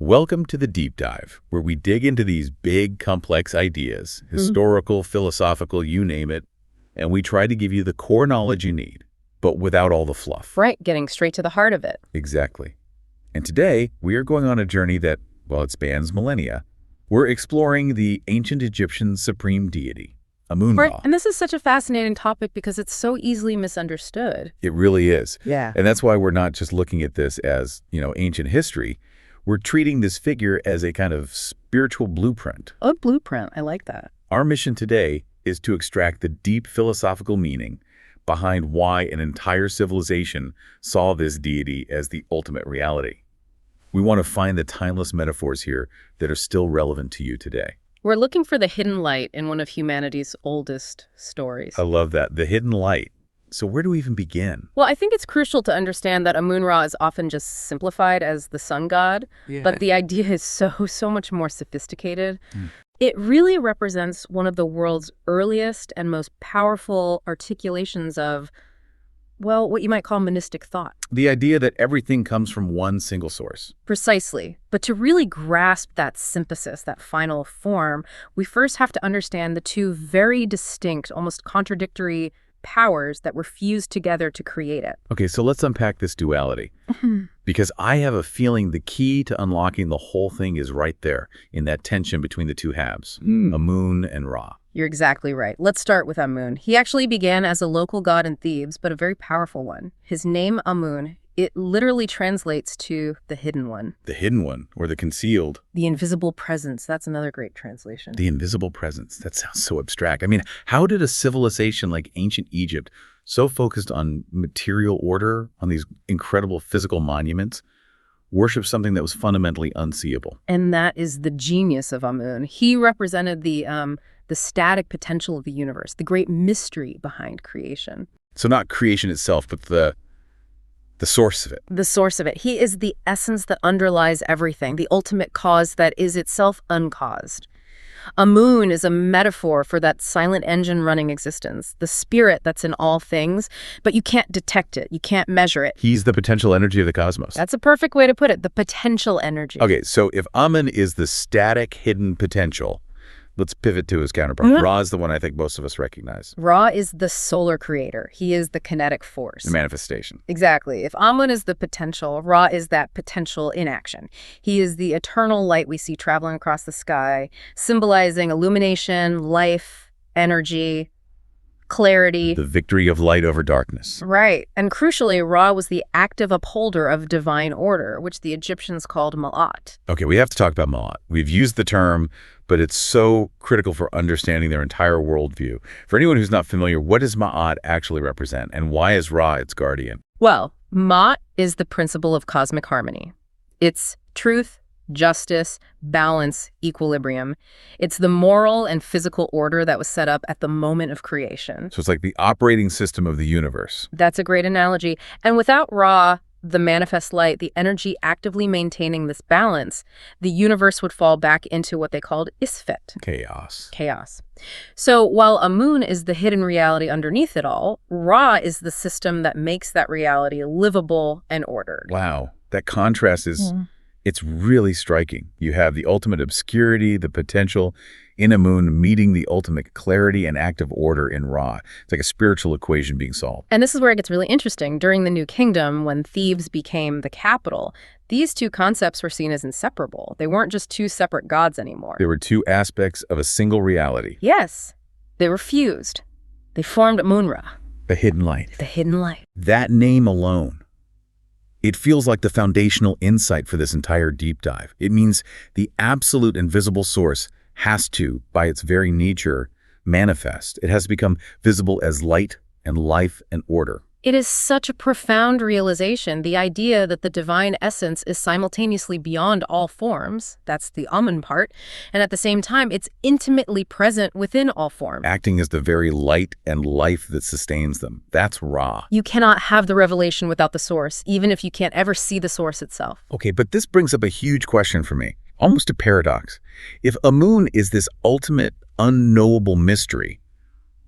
Welcome to the Deep Dive, where we dig into these big, complex ideas, historical, philosophical, you name it, and we try to give you the core knowledge you need, but without all the fluff. Right, getting straight to the heart of it. Exactly. And today, we are going on a journey that, well, it spans millennia. We're exploring the ancient Egyptian supreme deity, Amun-Ra. Right, and this is such a fascinating topic because it's so easily misunderstood. It really is. Yeah. And that's why we're not just looking at this as, ancient history. We're treating this figure as a kind of spiritual blueprint. A blueprint, I like that. Our mission today is to extract the deep philosophical meaning behind why an entire civilization saw this deity as the ultimate reality. We want to find the timeless metaphors here that are still relevant to you today. We're looking for the hidden light in one of humanity's oldest stories. I love that. The hidden light. So where do we even begin? Well, I think it's crucial to understand that Amun-Ra is often just simplified as the sun god, but the idea is so much more sophisticated. It really represents one of the world's earliest and most powerful articulations of, well, what you might call monistic thought. The idea that everything comes from one single source. Precisely. But to really grasp that synthesis, that final form, we first have to understand the two very distinct, almost contradictory powers that were fused together to create it. Okay, so let's unpack this duality. Because I have a feeling the key to unlocking the whole thing is right there, in that tension between the two halves, Amun and Ra. You're exactly right. Let's start with Amun. He actually began as a local god in Thebes, but a very powerful one. His name, Amun, it literally translates to the hidden one. The hidden one, or the concealed. The invisible presence. That's another great translation. The invisible presence. That sounds so abstract. I mean, how did a civilization like ancient Egypt, so focused on material order, on these incredible physical monuments, worship something that was fundamentally unseeable? And that is the genius of Amun. He represented the static potential of the universe, the great mystery behind creation. So not creation itself, but the source of it. The source of it. He is the essence that underlies everything, the ultimate cause that is itself uncaused. Amun is a metaphor for that silent engine running existence, the spirit that's in all things, but you can't detect it, you can't measure it. He's the potential energy of the cosmos. That's a perfect way to put it, the potential energy. Okay, so if Amun is the static, hidden potential, let's pivot to his counterpart. Ra is the one I think most of us recognize. Ra is the solar creator. He is the kinetic force. The manifestation. Exactly. If Amun is the potential, Ra is that potential in action. He is the eternal light we see traveling across the sky, symbolizing illumination, life, energy, clarity. The victory of light over darkness. Right. And crucially, Ra was the active upholder of divine order, which the Egyptians called Ma'at. Okay, we have to talk about Ma'at. We've used the term, but it's so critical for understanding their entire worldview. For anyone who's not familiar, what does Ma'at actually represent, and why is Ra its guardian? Well, Ma'at is the principle of cosmic harmony. It's truth, justice, balance, equilibrium. It's the moral and physical order that was set up at the moment of creation. So it's like the operating system of the universe. That's a great analogy. And without Ra, the manifest light, the energy actively maintaining this balance, the universe would fall back into what they called isfet. Chaos. So while Amun is the hidden reality underneath it all, Ra is the system that makes that reality livable and ordered. Wow. That contrast is... It's really striking. You have the ultimate obscurity, the potential in Amun meeting the ultimate clarity and active order in Ra. It's like a spiritual equation being solved. And this is where it gets really interesting. During the New Kingdom, when Thebes became the capital, these two concepts were seen as inseparable. They weren't just two separate gods anymore. There were two aspects of a single reality. Yes, they were fused. They formed Amun-Ra. The hidden light. The hidden light. That name alone, it feels like the foundational insight for this entire deep dive. It means the absolute invisible source has to, by its very nature, manifest. It has to become visible as light and life and order. It is such a profound realization, the idea that the divine essence is simultaneously beyond all forms, that's the Amun part, and at the same time, it's intimately present within all forms. Acting as the very light and life that sustains them. That's Ra. You cannot have the revelation without the source, even if you can't ever see the source itself. Okay, but this brings up a huge question for me, almost a paradox. If Amun is this ultimate, unknowable mystery,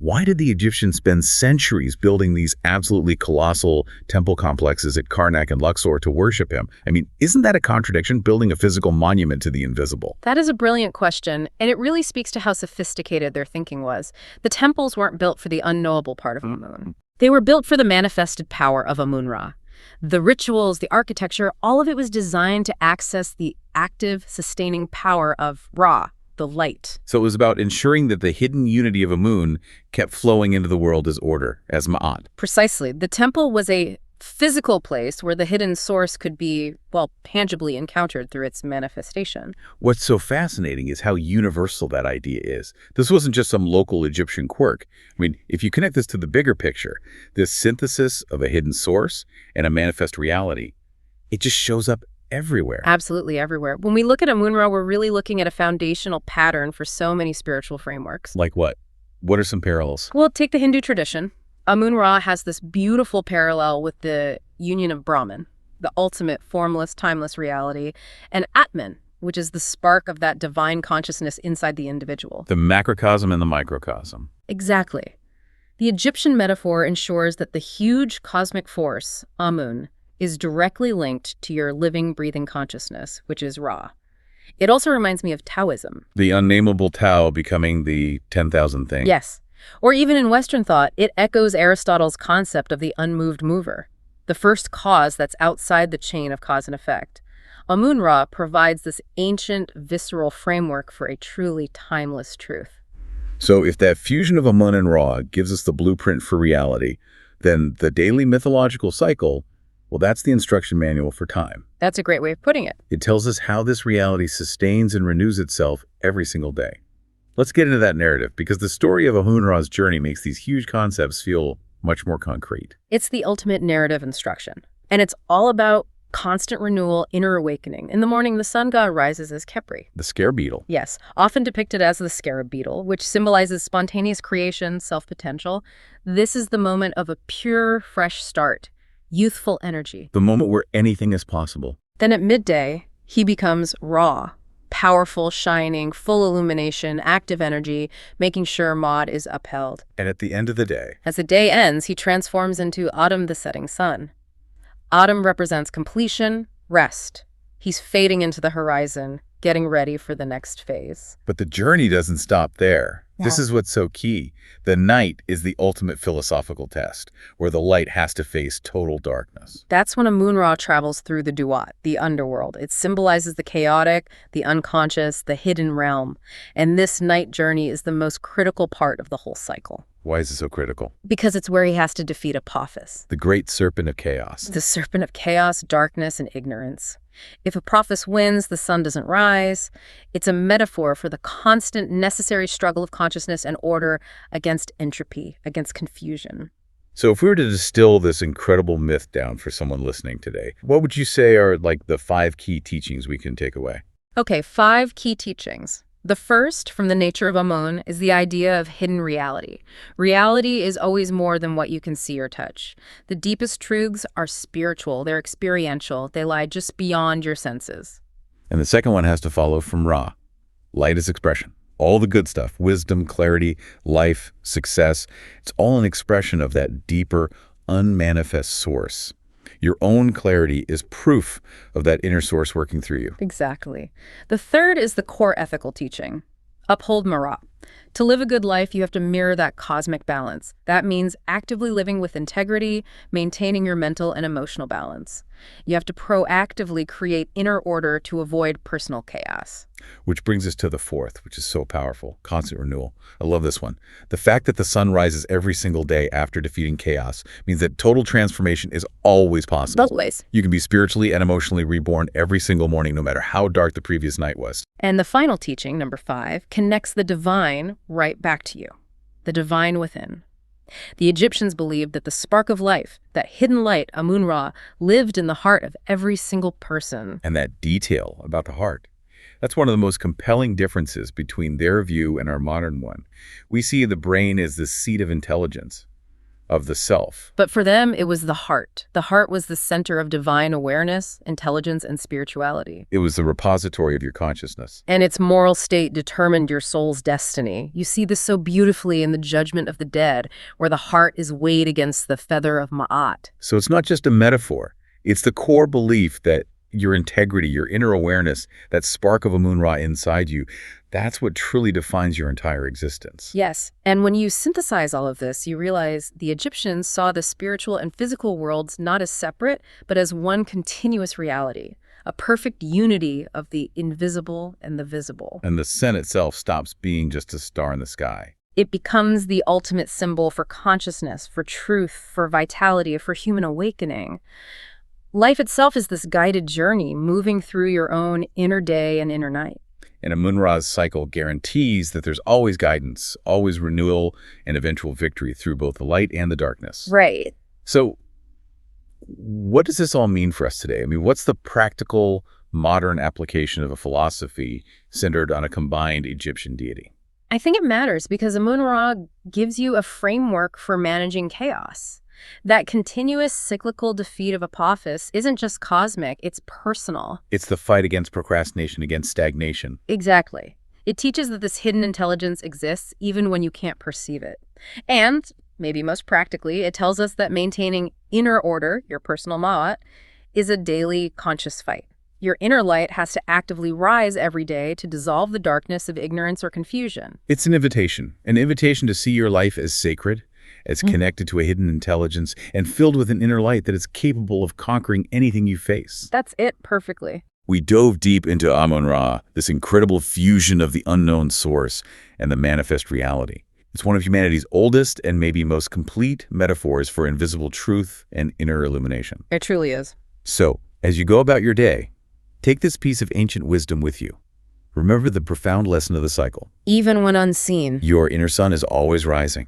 Why did the Egyptians spend centuries building these absolutely colossal temple complexes at Karnak and Luxor to worship him? I mean, isn't that a contradiction, building a physical monument to the invisible? That is a brilliant question, and it really speaks to how sophisticated their thinking was. The temples weren't built for the unknowable part of Amun. They were built for the manifested power of Amun-Ra. The rituals, the architecture, all of it was designed to access the active, sustaining power of Ra, the light. So it was about ensuring that the hidden unity of Amun kept flowing into the world as order, as Ma'at. Precisely. The temple was a physical place where the hidden source could be, well, tangibly encountered through its manifestation. What's so fascinating is how universal that idea is. This wasn't just some local Egyptian quirk. I mean, if you connect this to the bigger picture, this synthesis of a hidden source and a manifest reality, it just shows up everywhere. Absolutely everywhere. When we look at Amun-Ra, we're really looking at a foundational pattern for so many spiritual frameworks. Like what? What are some parallels? Well, take the Hindu tradition. Amun-Ra has this beautiful parallel with the union of Brahman, the ultimate formless, timeless reality, and Atman, which is the spark of that divine consciousness inside the individual. The macrocosm and the microcosm. Exactly. The Egyptian metaphor ensures that the huge cosmic force, Amun, is directly linked to your living, breathing consciousness, which is Ra. It also reminds me of Taoism. The unnameable Tao becoming the 10,000 thing. Yes. Or even in Western thought, it echoes Aristotle's concept of the unmoved mover, the first cause that's outside the chain of cause and effect. Amun-Ra provides this ancient, visceral framework for a truly timeless truth. So if that fusion of Amun and Ra gives us the blueprint for reality, then the daily mythological cycle, well, that's the instruction manual for time. That's a great way of putting it. It tells us how this reality sustains and renews itself every single day. Let's get into that narrative, because the story of Amun-Ra's journey makes these huge concepts feel much more concrete. It's the ultimate narrative instruction, and it's all about constant renewal, inner awakening. In the morning, the sun god rises as Khepri. The scare beetle. Yes, often depicted as the scarab beetle, which symbolizes spontaneous creation, self-potential. This is the moment of a pure, fresh start, youthful energy. The moment where anything is possible. Then at midday, he becomes Ra, powerful, shining, full illumination, active energy, making sure Maud is upheld. And at the end of the day, as the day ends, he transforms into Autumn, the setting sun. Autumn represents completion, rest. He's fading into the horizon, getting ready for the next phase. But the journey doesn't stop there. Yeah. This is what's so key. The night is the ultimate philosophical test, where the light has to face total darkness. That's when Amun-Ra travels through the Duat, the underworld. It symbolizes the chaotic, the unconscious, the hidden realm. And this night journey is the most critical part of the whole cycle. Why is it so critical? Because it's where he has to defeat Apophis. The great serpent of chaos. The serpent of chaos, darkness, and ignorance. If Apophis wins, the sun doesn't rise. It's a metaphor for the constant, necessary struggle of consciousness and order against entropy, against confusion. So if we were to distill this incredible myth down for someone listening today, what would you say are like the 5 key teachings we can take away? Okay, 5 key teachings. The first, from the nature of Amun, is the idea of hidden reality. Reality is always more than what you can see or touch. The deepest truths are spiritual, they're experiential, they lie just beyond your senses. And the second one has to follow from Ra. Light is expression. All the good stuff, wisdom, clarity, life, success, it's all an expression of that deeper, unmanifest source. Your own clarity is proof of that inner source working through you. Exactly. The third is the core ethical teaching. Uphold Mara. To live a good life, you have to mirror that cosmic balance. That means actively living with integrity, maintaining your mental and emotional balance. You have to proactively create inner order to avoid personal chaos. Which brings us to the fourth, which is so powerful, constant renewal. I love this one. The fact that the sun rises every single day after defeating chaos means that total transformation is always possible. Always. You can be spiritually and emotionally reborn every single morning, no matter how dark the previous night was. And the final teaching, number 5, connects the divine right back to you, the divine within. The Egyptians believed that the spark of life, that hidden light, Amun-Ra, lived in the heart of every single person. And that detail about the heart, that's one of the most compelling differences between their view and our modern one. We see the brain as the seat of intelligence. of the self. But for them, it was the heart. The heart was the center of divine awareness, intelligence, and spirituality. It was the repository of your consciousness. And its moral state determined your soul's destiny. You see this so beautifully in the Judgment of the Dead, where the heart is weighed against the feather of Ma'at. So it's not just a metaphor. It's the core belief that your integrity, your inner awareness, that spark of Amun-Ra inside you, that's what truly defines your entire existence. Yes, and when you synthesize all of this, you realize the Egyptians saw the spiritual and physical worlds not as separate, but as one continuous reality, a perfect unity of the invisible and the visible. And the sun itself stops being just a star in the sky. It becomes the ultimate symbol for consciousness, for truth, for vitality, for human awakening. Life itself is this guided journey, moving through your own inner day and inner night. And Amun-Ra's cycle guarantees that there's always guidance, always renewal, and eventual victory through both the light and the darkness. Right. So what does this all mean for us today? I mean, what's the practical, modern application of a philosophy centered on a combined Egyptian deity? I think it matters because Amun-Ra gives you a framework for managing chaos. That continuous cyclical defeat of Apophis isn't just cosmic, it's personal. It's the fight against procrastination, against stagnation. Exactly. It teaches that this hidden intelligence exists even when you can't perceive it. And, maybe most practically, it tells us that maintaining inner order, your personal ma'at, is a daily conscious fight. Your inner light has to actively rise every day to dissolve the darkness of ignorance or confusion. It's an invitation to see your life as sacred, as connected to a hidden intelligence, and filled with an inner light that is capable of conquering anything you face. That's it perfectly. We dove deep into Amun-Ra, this incredible fusion of the unknown source and the manifest reality. It's one of humanity's oldest and maybe most complete metaphors for invisible truth and inner illumination. It truly is. So, as you go about your day, take this piece of ancient wisdom with you. Remember the profound lesson of the cycle. Even when unseen. Your inner sun is always rising.